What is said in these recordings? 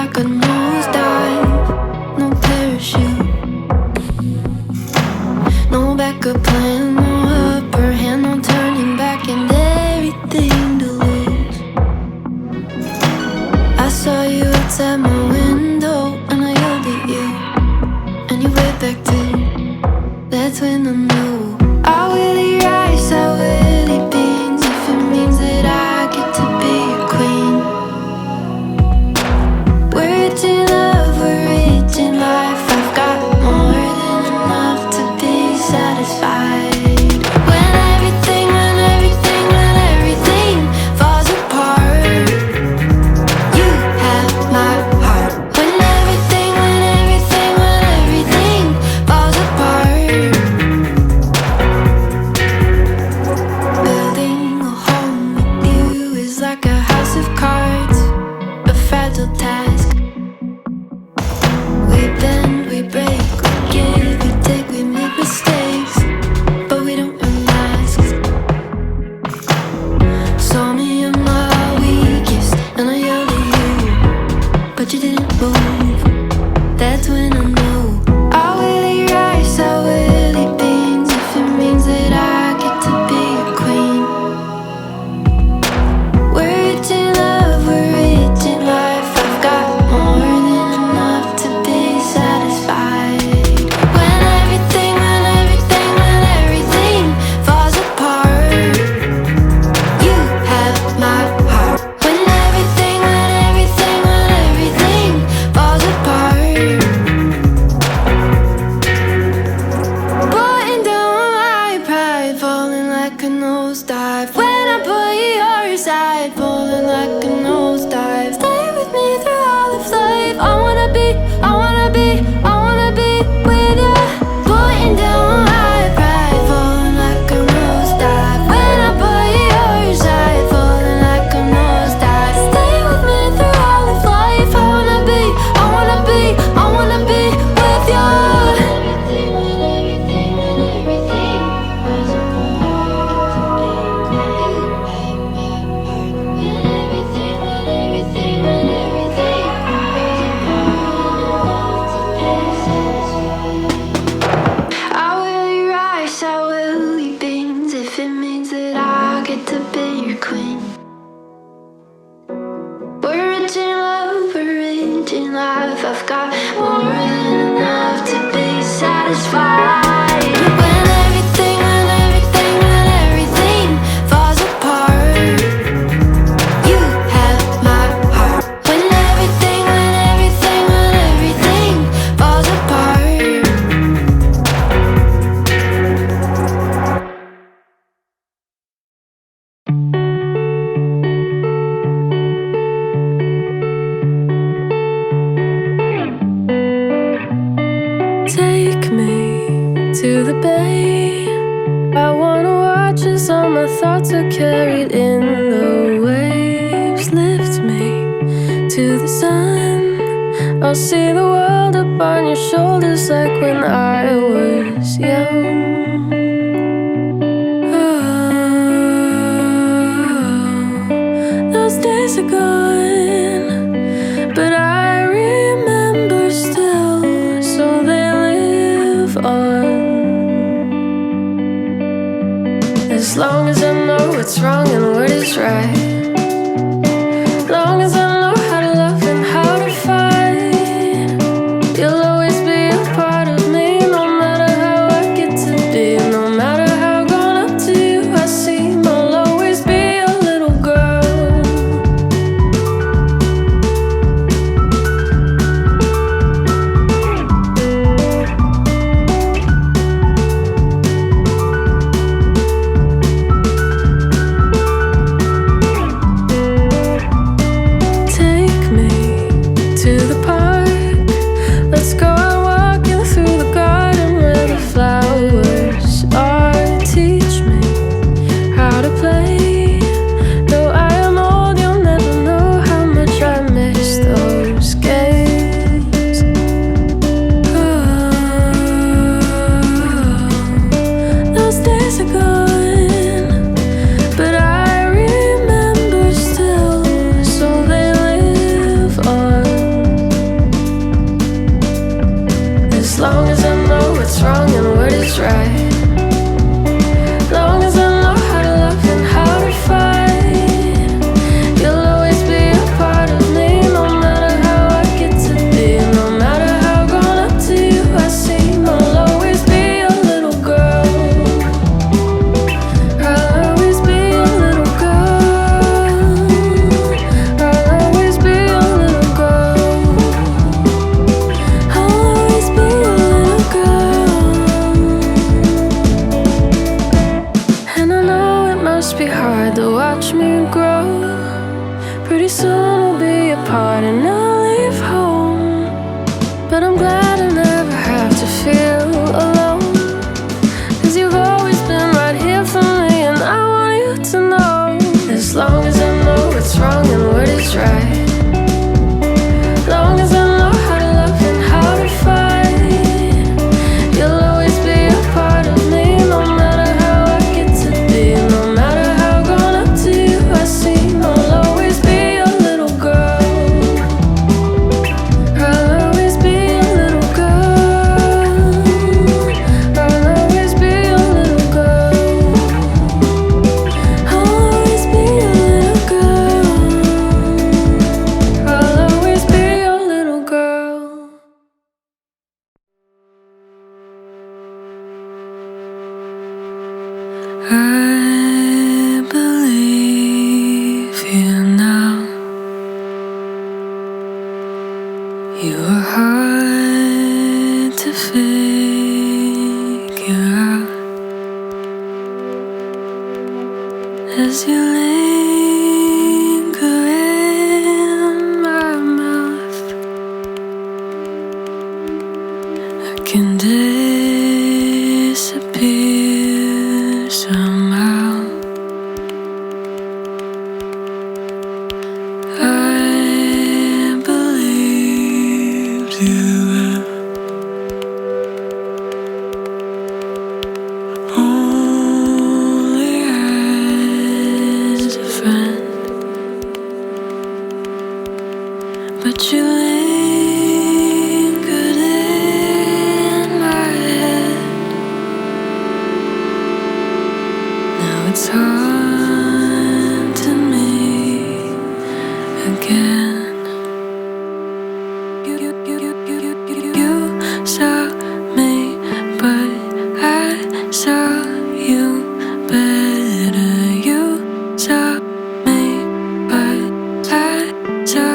like a nosedive. No parachute, no backup plan, no upper hand, no turning back, and everything to lose. I saw you outside my window and I yelled at you, and you waved back too. That's when I knew I will eat rice, I will eat beans, if it means that I get to be your queen. We're rich in love, we're rich in life. I've got more than enough to be satisfied. When everything falls apart, you have my heart. When everything falls apart, building a home with you is like a house of cards, a fragile task. We bend, we break, we give, we take, we make mistakes, but we don't wear masks. Saw me on my weakest, and I yelled at you, but you didn't move. That's when I knew I will eat rice, I will eat beans, if it means that I get to be your queen. We're rich in love, we're rich in life. I've got more than enough to be satisfied. When everything falls apart, you have my heart. When everything falls apart, putting down my pride, falling like a nosedive. When I put your side, falling like a nosedive. Stay with me through all of life. I wanna be with ya. Putting down my pride, falling like a nosedive. When I put your side, falling like a nosedive. Stay with me through all of life. I wanna be with ya. I will eat rice, I will eat beans, if it means that I get to be your queen. We're rich in love, we're rich in life. I've got more than enough to be satisfied. When everything falls apart, you have my heart. When everything falls apart. Take me to the bay. I wanna watch as all my thoughts are carried in the waves. Lift me to the sun. I'll see the world upon your shoulders like when I was young. Those days are gone, but I remember still, so they live on. As long as I know what's wrong and what is right, as long as I know how to love and how to fight, you'll always be a part of me, no matter how I get to be, no matter how grown up to you I seem. I'll always be a little girl. Pretty soon we'll be apart and I'll leave home, but I'm glad I never have to feel alone, 'cause you've always been right here for me, and I want you to know, as long as I know what's wrong and what is right, long as I know how to love and how to fight, you'll always be a part of me, no matter how I get to be, no matter how grown up to you I seem. I'll always be your little girl, I'll always be your little girl, I'll always be your little girl, I'll always be your little girl, I'll always be your little girl. I believe you now. You are hard to figure out as you linger in my mouth. I can disappear somehow. I believed you were only as a friend, but you lingered in my head. Now it's hard to me again. You saw me, but I saw you better. You saw me, but I saw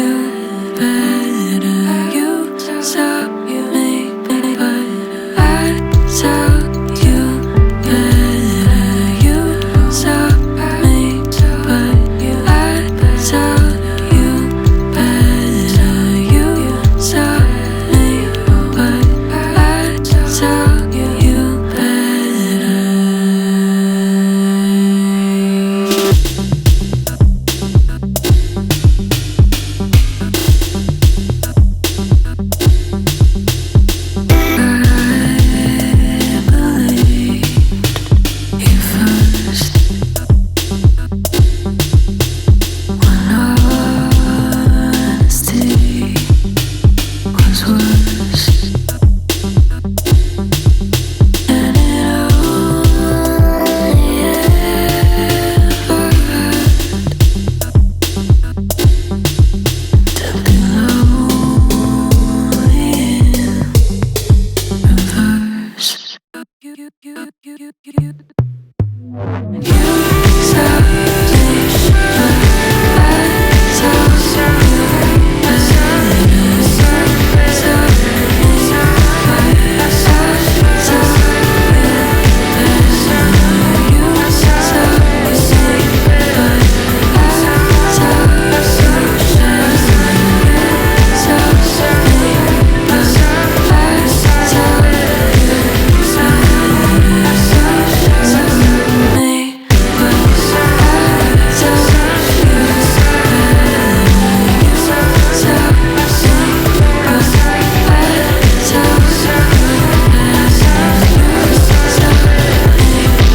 you better. You saw me, but I saw you better. You saw me, but I saw you better. You saw me, but I saw you better. I believed you first, when honesty was worse, and it only ever hurt to be lonely in reverse. You saw me, but I saw you better. Saw me, but I saw you better.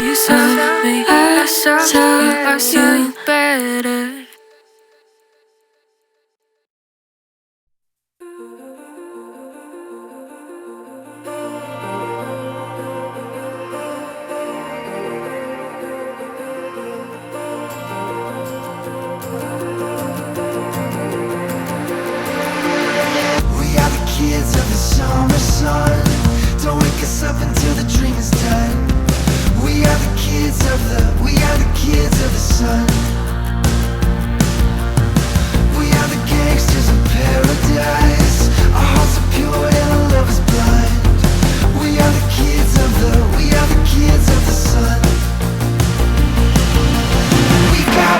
You saw me, but I saw you better. We are the kids of the summer sun. Don't wake us up until the dream is done. We are the kids of the sun. We are the gangsters of paradise. Our hearts are pure and our love is blind. We are the kids of the sun. We got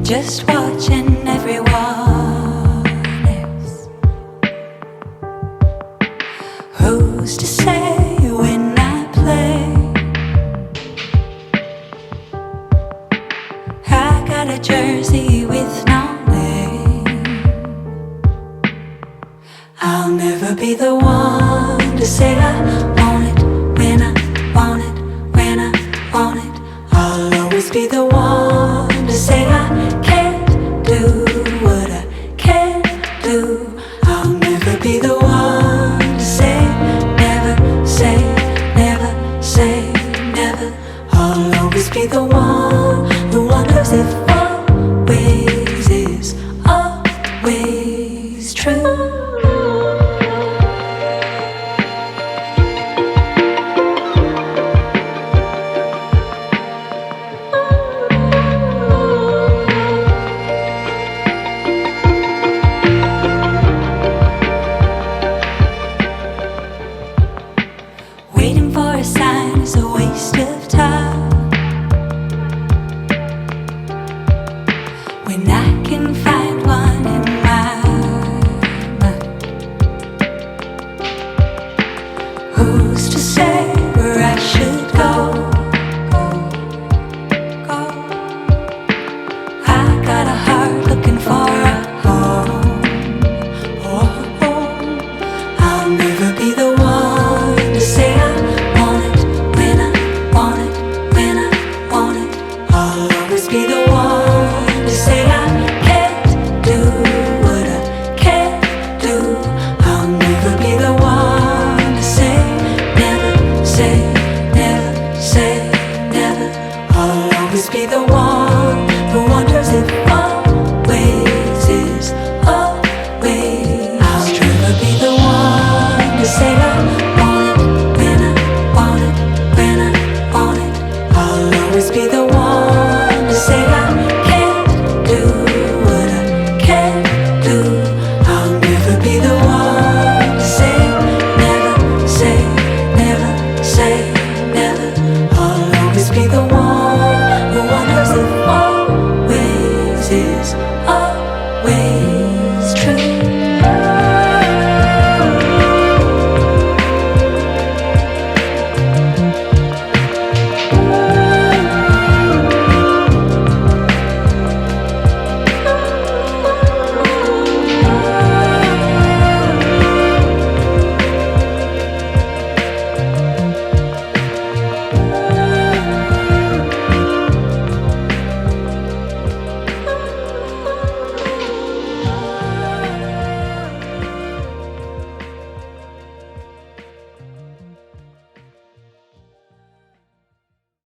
just watching everyone else. Who's to say when I play? I got a jersey with no name. I'll never be the one to say I want it when I want it, when I want it. I'll always be the one to say I can't do what I can't do. I'll never be the one to say never, say never, say never. I'll always be the one who wonders if I'm with